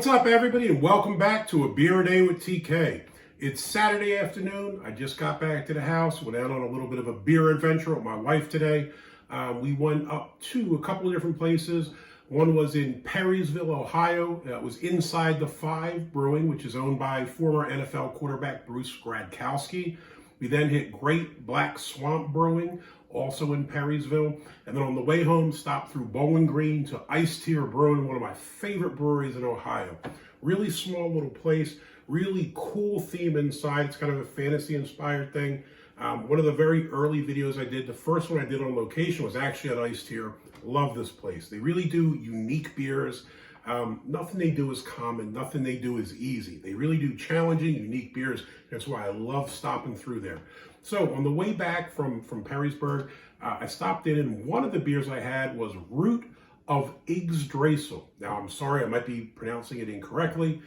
What's up, everybody, and welcome back to A Beer A Day with TK. It's Saturday afternoon. I just got back to the house, went out on a little bit of a beer adventure with my wife today. We went up to a couple of different places. One was in Perrysburh, Ohio. It was Inside the Five Brewing, which is owned by former NFL quarterback Bruce Gradkowski. We then hit Great Black Swamp Brewing, also in Perrysburh. And then on the way home, stopped through Bowling Green to Aistear Brewing, one of my favorite breweries in Ohio. Really small little place, really cool theme inside. It's kind of a fantasy-inspired thing. One of the very early videos I did, the first one I did on location, was actually at Aistear. Love this place. They really do unique beers. Nothing they do is common. Nothing they do is easy. They really do challenging, unique beers. That's why I love stopping through there. So on the way back from Perrysburh, I stopped in, and one of the beers I had was Root of Yggsdrasil. Now, I'm sorry, I might be pronouncing it incorrectly.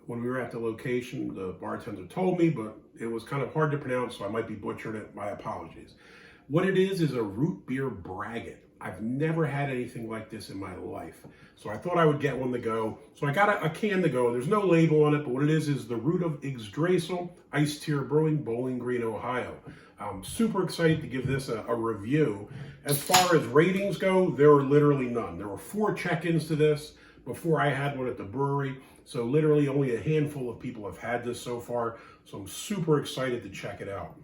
When we were at the location, the bartender told me, but it was kind of hard to pronounce, so I might be butchering it. My apologies. What it is a Root Beer Braggot. I've never had anything like this in my life. So I thought I would get one to go. So I got a can to go. There's no label on it, but what it is the Root of Yggsdrasil, Aistear Brewing, Bowling Green, Ohio. I'm super excited to give this a review. As far as ratings go, there were literally none. There were 4 check-ins to this before I had one at the brewery. So literally only a handful of people have had this so far. So I'm super excited to check it out.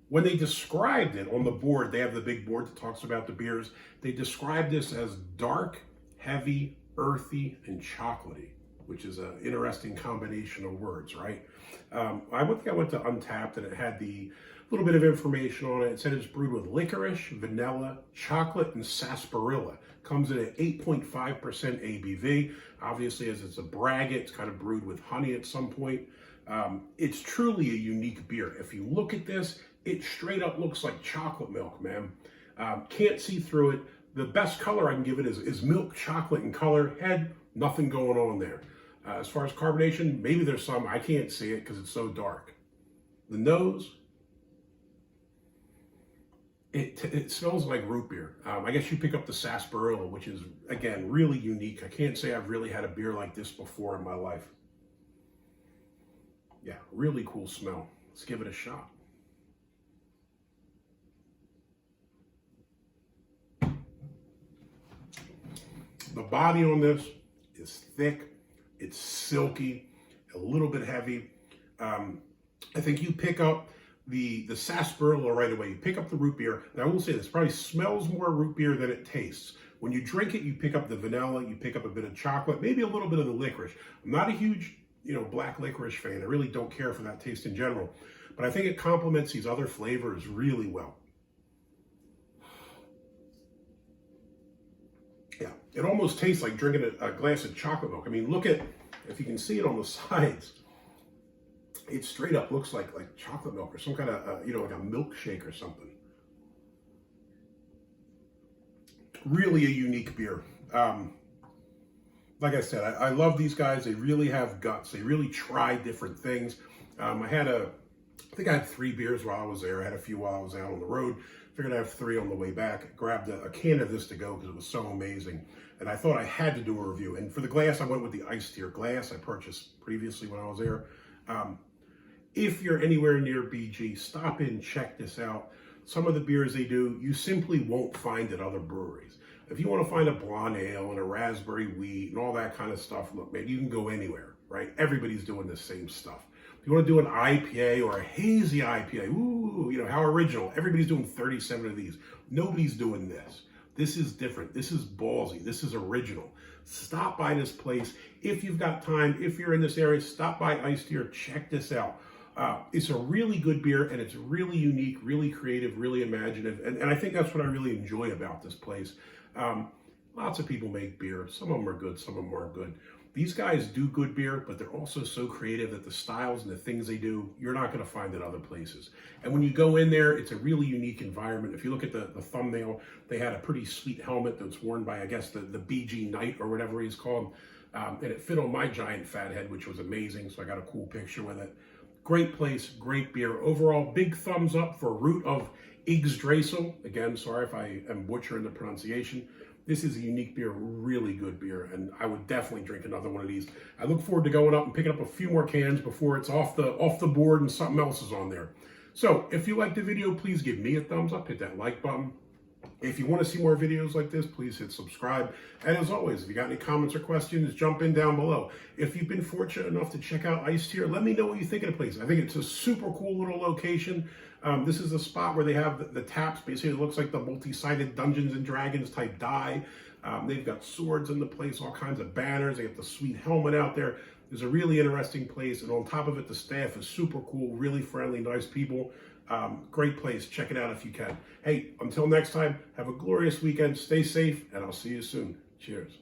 When they described it on the board, they have the big board that talks about the beers. They described this as dark, heavy, earthy, and chocolatey, which is an interesting combination of words, right? I went to Untapped, and it had the little bit of information on it. It said it's brewed with licorice, vanilla, chocolate, and sarsaparilla. Comes in at 8.5% ABV. Obviously, as it's a braggot, it's kind of brewed with honey at some point. It's truly a unique beer. If you look at this, it straight up looks like chocolate milk, man. Can't see through it. The best color I can give it is milk chocolate in color. Head, nothing going on there. As far as carbonation, maybe there's some. I can't see it because it's so dark. The nose, it smells like root beer. I guess you pick up the sarsaparilla, which is, again, really unique. I can't say I've really had a beer like this before in my life. Yeah, really cool smell. Let's give it a shot. The body on this is thick, it's silky, a little bit heavy. I think you pick up the sarsaparilla right away. You pick up the root beer, and I will say this probably smells more root beer than it tastes. When you drink it, you pick up the vanilla, you pick up a bit of chocolate, maybe a little bit of the licorice. I'm not a huge, black licorice fan. I really don't care for that taste in general, but I think it complements these other flavors really well. Yeah, it almost tastes like drinking a glass of chocolate milk. I mean, look at, if you can see it on the sides, it straight up looks like chocolate milk or some kind of, like a milkshake or something. Really a unique beer. Like I said, I love these guys. They really have guts. They really try different things. I think I had 3 beers while I was there. I had a few while I was out on the road. Figured I'd have 3 on the way back. I grabbed a can of this to go because it was so amazing. And I thought I had to do a review. And for the glass, I went with the Aistear glass I purchased previously when I was there. If you're anywhere near BG, stop in, check this out. Some of the beers they do, you simply won't find at other breweries. If you want to find a blonde ale and a raspberry wheat and all that kind of stuff, look, man, you can go anywhere, right? Everybody's doing the same stuff. If you want to do an IPA or a hazy IPA, ooh, how original. Everybody's doing 37 of these. Nobody's doing this. This is different. This is ballsy. This is original. Stop by this place. If you've got time, if you're in this area, stop by Aistear, check this out. It's a really good beer, and it's really unique, really creative, really imaginative, and I think that's what I really enjoy about this place. Lots of people make beer. Some of them are good, some of them aren't good. These guys do good beer, but they're also so creative that the styles and the things they do, you're not going to find at other places. And when you go in there, it's a really unique environment. If you look at the thumbnail, they had a pretty sweet helmet that's worn by, I guess, the BG Knight or whatever he's called. And it fit on my giant fat head, which was amazing, so I got a cool picture with it. Great place, great beer. Overall, big thumbs up for Root of Yggsdrasil. Again, sorry if I am butchering the pronunciation. This is a unique beer, really good beer, and I would definitely drink another one of these. I look forward to going up and picking up a few more cans before it's off the board and something else is on there. So if you liked the video, please give me a thumbs up, hit that like button. If you want to see more videos like this, please hit subscribe. And as always, if you got any comments or questions, jump in down below. If you've been fortunate enough to check out Aistear, let me know what you think of the place. I think it's a super cool little location. This is the spot where they have the taps. Basically, it looks like the multi-sided Dungeons and Dragons type die. They've got swords in the place, all kinds of banners. They got the sweet helmet out there. It's a really interesting place. And on top of it, the staff is super cool, really friendly, nice people. Great place. Check it out if you can. Hey, until next time, have a glorious weekend. Stay safe, and I'll see you soon. Cheers.